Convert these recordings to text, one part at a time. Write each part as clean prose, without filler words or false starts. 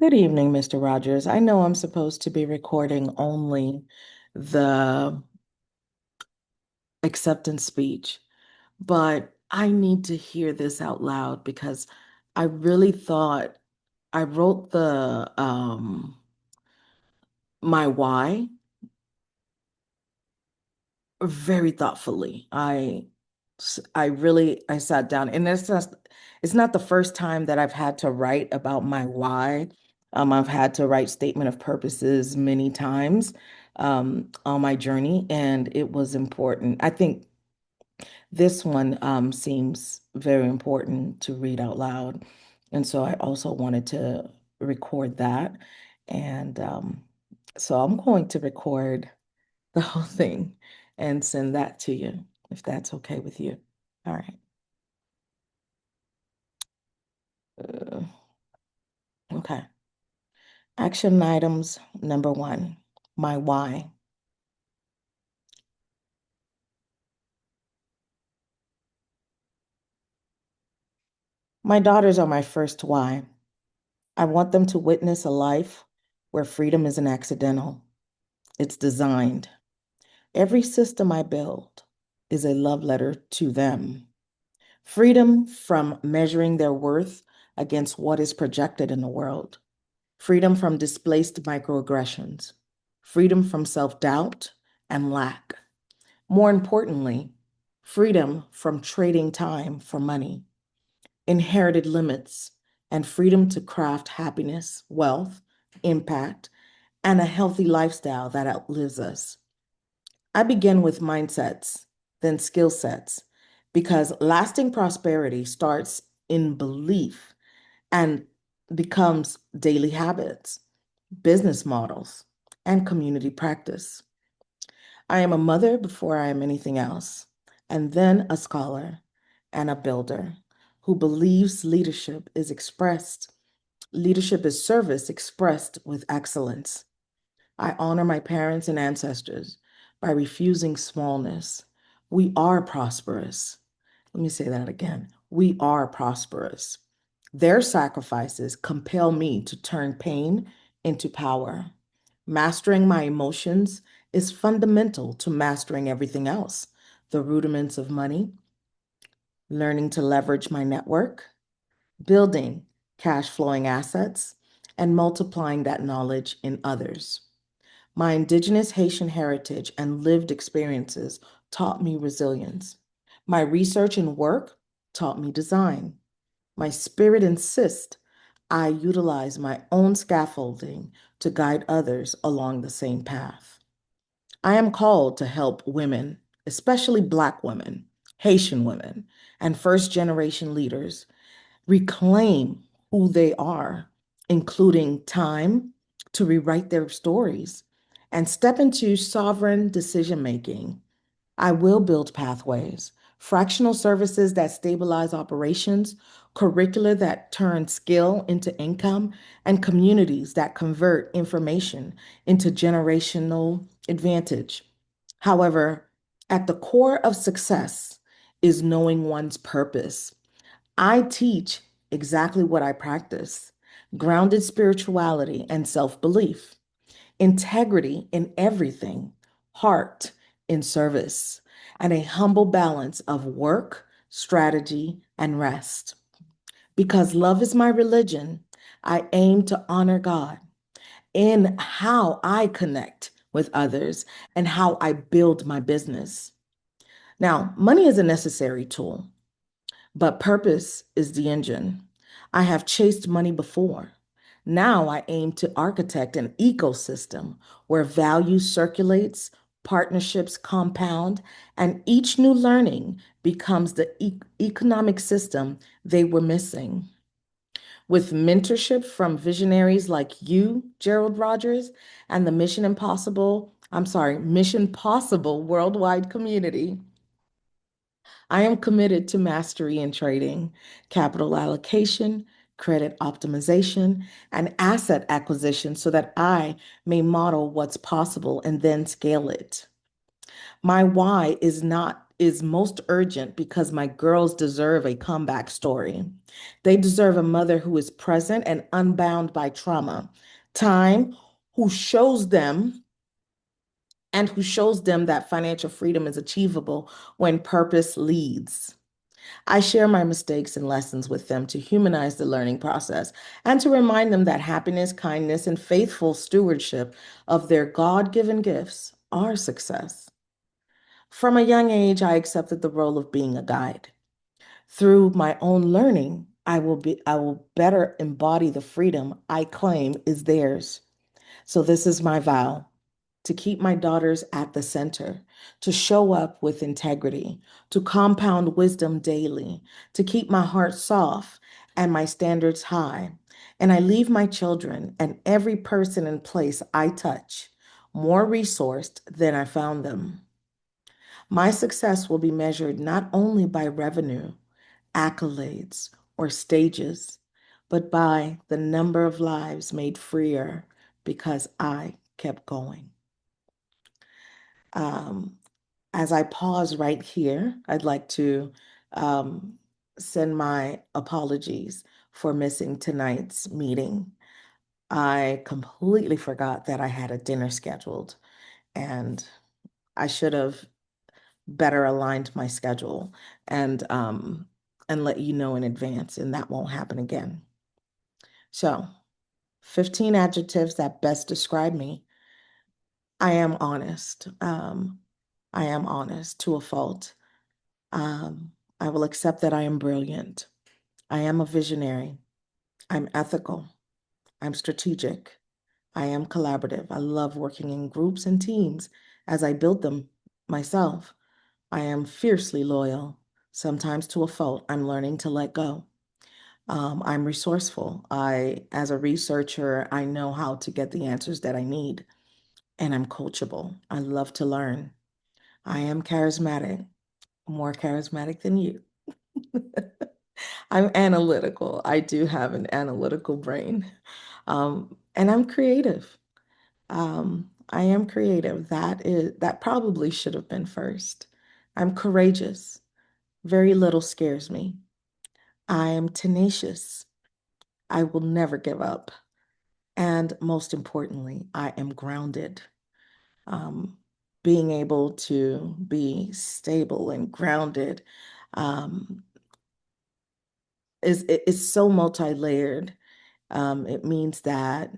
Good evening, Mr. Rogers. I know I'm supposed to be recording only the acceptance speech, but I need to hear this out loud because I really thought I wrote the my why very thoughtfully. I sat down, and it's not the first time that I've had to write about my why. I've had to write statement of purposes many times on my journey, and it was important. I think this one seems very important to read out loud, and so I also wanted to record that, and so I'm going to record the whole thing and send that to you if that's okay with you. All right. Uh, okay. Action items number one, my why. My daughters are my first why. I want them to witness a life where freedom isn't accidental, it's designed. Every system I build is a love letter to them. Freedom from measuring their worth against what is projected in the world. Freedom from displaced microaggressions. Freedom from self-doubt and lack. More importantly, freedom from trading time for money, inherited limits, and freedom to craft happiness, wealth, impact, and a healthy lifestyle that outlives us. I begin with mindsets, then skill sets, because lasting prosperity starts in belief and becomes daily habits, business models, and community practice. I am a mother before I am anything else, and then a scholar and a builder who believes leadership is service expressed with excellence. I honor my parents and ancestors by refusing smallness. We are prosperous. Let me say that again. We are prosperous. Their sacrifices compel me to turn pain into power. Mastering my emotions is fundamental to mastering everything else. The rudiments of money, learning to leverage my network, building cash flowing assets, and multiplying that knowledge in others. My indigenous Haitian heritage and lived experiences taught me resilience. My research and work taught me design. My spirit insists I utilize my own scaffolding to guide others along the same path. I am called to help women, especially Black women, Haitian women, and first generation leaders reclaim who they are, including time to rewrite their stories and step into sovereign decision making. I will build pathways, fractional services that stabilize operations, curricula that turn skill into income, and communities that convert information into generational advantage. However, at the core of success is knowing one's purpose. I teach exactly what I practice: grounded spirituality and self belief, integrity in everything, heart in service, and a humble balance of work, strategy, and rest. Because love is my religion, I aim to honor God in how I connect with others and how I build my business. Now, money is a necessary tool, but purpose is the engine. I have chased money before. Now I aim to architect an ecosystem where value circulates, partnerships compound, and each new learning becomes the economic system they were missing. With mentorship from visionaries like you, Gerald Rogers, and the Mission Possible worldwide community, I am committed to mastery in trading, capital allocation, credit optimization, and asset acquisition so that I may model what's possible and then scale it. My why is not is most urgent because my girls deserve a comeback story. They deserve a mother who is present and unbound by trauma. Time, who shows them who shows them that financial freedom is achievable when purpose leads. I share my mistakes and lessons with them to humanize the learning process and to remind them that happiness, kindness, and faithful stewardship of their God-given gifts are success. From a young age, I accepted the role of being a guide. Through my own learning, I will better embody the freedom I claim is theirs. So this is my vow: to keep my daughters at the center, to show up with integrity, to compound wisdom daily, to keep my heart soft and my standards high. And I leave my children and every person and place I touch more resourced than I found them. My success will be measured not only by revenue, accolades, or stages, but by the number of lives made freer because I kept going. Um, as I pause right here, I'd like to um, send my apologies for missing tonight's meeting. I completely forgot that I had a dinner scheduled, and I should have better aligned my schedule and let you know in advance, and that won't happen again. So, 15 adjectives that best describe me. I am honest. I am honest to a fault. I will accept that I am brilliant. I am a visionary. I'm ethical. I'm strategic. I am collaborative. I love working in groups and teams as I build them myself. I am fiercely loyal, sometimes to a fault. I'm learning to let go. I'm resourceful. As a researcher, I know how to get the answers that I need, and I'm coachable. I love to learn. I am charismatic, more charismatic than you. I'm analytical. I do have an analytical brain. And I'm creative. I am creative. That probably should have been first. I'm courageous. Very little scares me. I am tenacious. I will never give up. And most importantly, I am grounded. Um, Being able to be stable and grounded um, is so multi-layered. It means that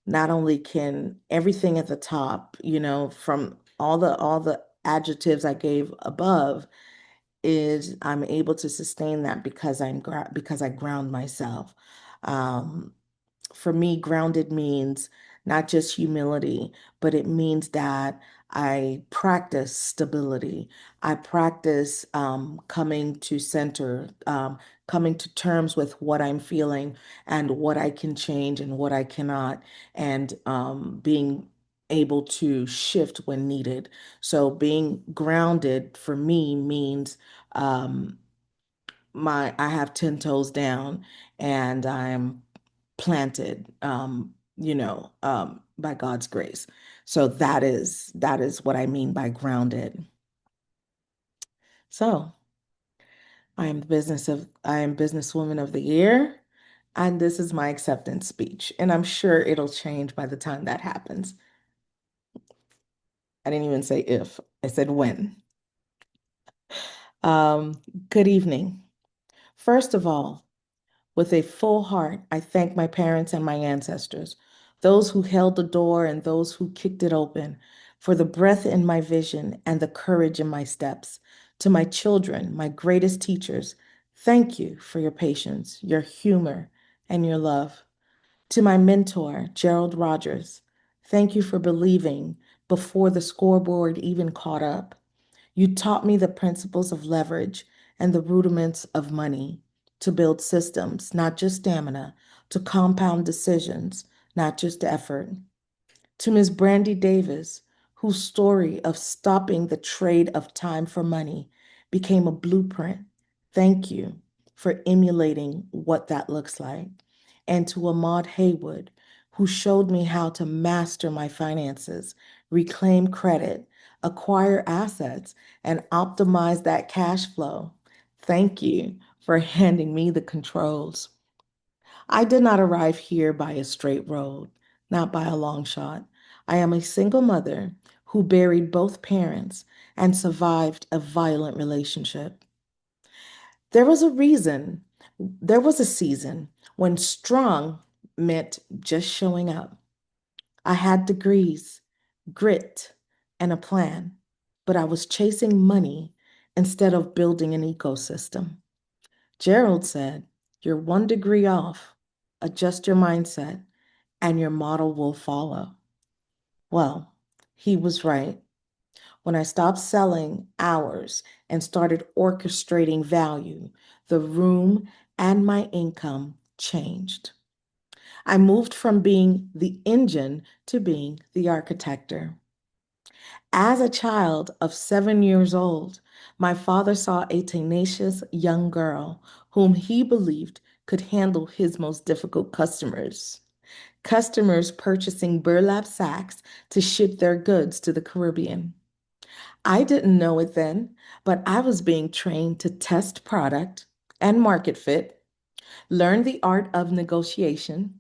not only can everything at the top, from all the adjectives I gave above, is I'm able to sustain that because I ground myself. Um, for me, grounded means not just humility, but it means that I practice stability. I practice coming to center, coming to terms with what I'm feeling and what I can change and what I cannot, and being able to shift when needed. So being grounded for me means um, I have 10 toes down and I'm planted, by God's grace. So that is what I mean by grounded. So I am businesswoman of the year, and this is my acceptance speech. And I'm sure it'll change by the time that happens. I didn't even say if, I said when. Um, Good evening. First of all, with a full heart, I thank my parents and my ancestors, those who held the door and those who kicked it open, for the breath in my vision and the courage in my steps. To my children, my greatest teachers, thank you for your patience, your humor, and your love. To my mentor, Gerald Rogers, thank you for believing before the scoreboard even caught up. You taught me the principles of leverage and the rudiments of money, to build systems, not just stamina, to compound decisions, not just effort. To Ms. Brandy Davis, whose story of stopping the trade of time for money became a blueprint, thank you for emulating what that looks like. And to Ahmad Haywood, who showed me how to master my finances, reclaim credit, acquire assets, and optimize that cash flow. Thank you for handing me the controls. I did not arrive here by a straight road, not by a long shot. I am a single mother who buried both parents and survived a violent relationship. There was a reason, there was a season when strong meant just showing up. I had degrees, grit, and a plan, but I was chasing money instead of building an ecosystem. Gerald said, "You're 1 degree off. Adjust your mindset, and your model will follow." Well, he was right. When I stopped selling hours and started orchestrating value, the room and my income changed. I moved from being the engine to being the architector. As a child of 7 years old, my father saw a tenacious young girl whom he believed could handle his most difficult customers. Customers purchasing burlap sacks to ship their goods to the Caribbean. I didn't know it then, but I was being trained to test product and market fit, learn the art of negotiation,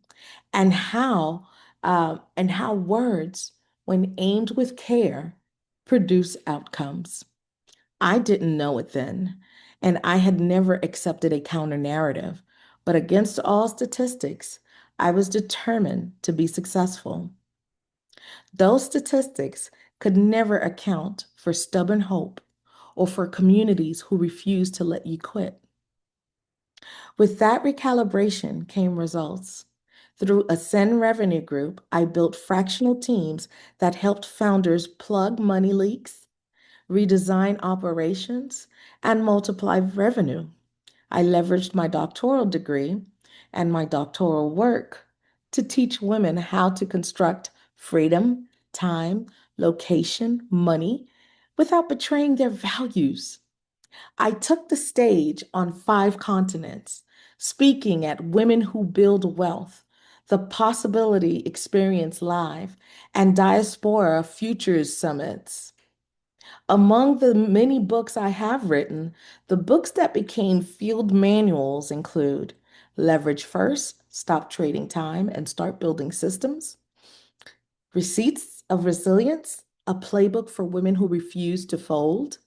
and how words, when aimed with care, produce outcomes. I didn't know it then, and I had never accepted a counter narrative. But against all statistics, I was determined to be successful. Those statistics could never account for stubborn hope or for communities who refuse to let you quit. With that recalibration came results. Through Ascend Revenue Group, I built fractional teams that helped founders plug money leaks, redesign operations, and multiply revenue. I leveraged my doctoral degree and my doctoral work to teach women how to construct freedom, time, location, money without betraying their values. I took the stage on 5 continents, speaking at Women Who Build Wealth, the Possibility Experience Live, and Diaspora Futures Summits. Among the many books I have written, the books that became field manuals include Leverage First, Stop Trading Time and Start Building Systems, Receipts of Resilience, a playbook for women who refuse to fold,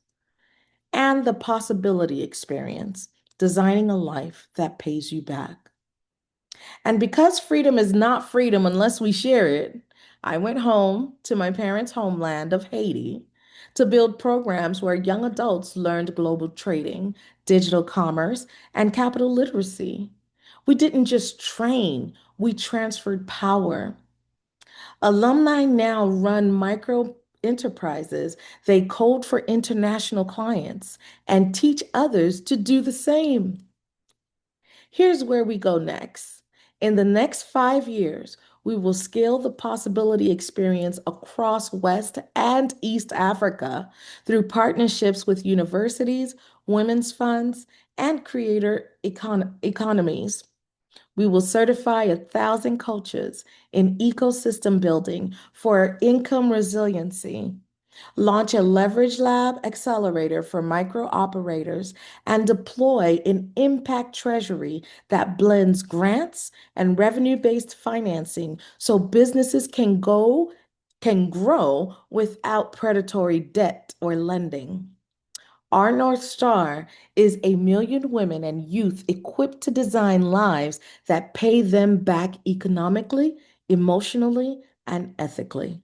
and The Possibility Experience, Designing a Life that Pays You Back. And because freedom is not freedom unless we share it, I went home to my parents' homeland of Haiti to build programs where young adults learned global trading, digital commerce, and capital literacy. We didn't just train, we transferred power. Alumni now run micro enterprises. They code for international clients and teach others to do the same. Here's where we go next. In the next 5 years, we will scale the possibility experience across West and East Africa through partnerships with universities, women's funds, and creator economies. We will certify 1,000 coaches in ecosystem building for income resiliency, launch a leverage lab accelerator for micro operators, and deploy an impact treasury that blends grants and revenue-based financing so businesses can grow without predatory debt or lending. Our North Star is 1 million women and youth equipped to design lives that pay them back economically, emotionally, and ethically.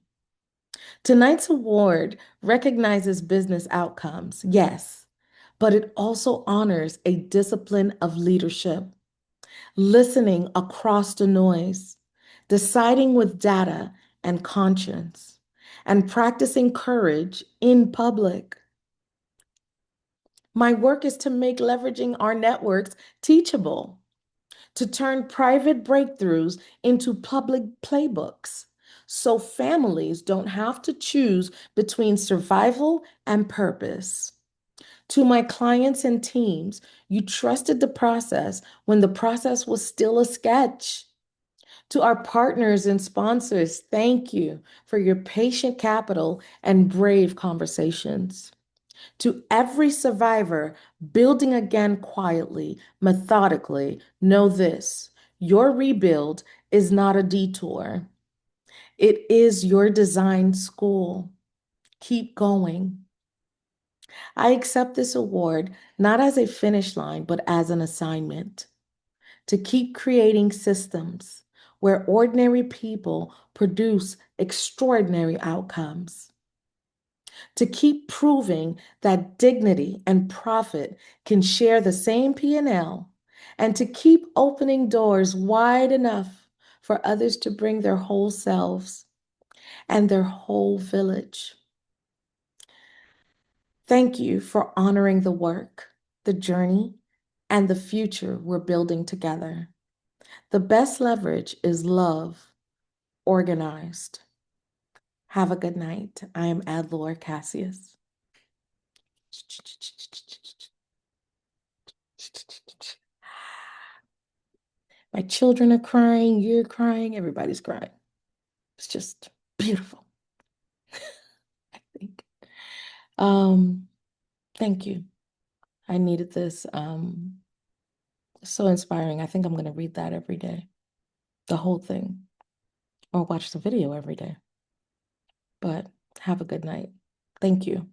Tonight's award recognizes business outcomes, yes, but it also honors a discipline of leadership, listening across the noise, deciding with data and conscience, and practicing courage in public. My work is to make leveraging our networks teachable, to turn private breakthroughs into public playbooks so families don't have to choose between survival and purpose. To my clients and teams, you trusted the process when the process was still a sketch. To our partners and sponsors, thank you for your patient capital and brave conversations. To every survivor building again quietly, methodically, know this: your rebuild is not a detour, it is your design school. Keep going. I accept this award not as a finish line, but as an assignment to keep creating systems where ordinary people produce extraordinary outcomes, to keep proving that dignity and profit can share the same P&L, and to keep opening doors wide enough for others to bring their whole selves and their whole village. Thank you for honoring the work, the journey, and the future we're building together. The best leverage is love, organized. Have a good night. I am Adlor Cassius. My children are crying, you're crying, everybody's crying. It's just beautiful, I think. Um, Thank you. I needed this. So inspiring. I think I'm gonna read that every day, the whole thing, or watch the video every day. But have a good night. Thank you.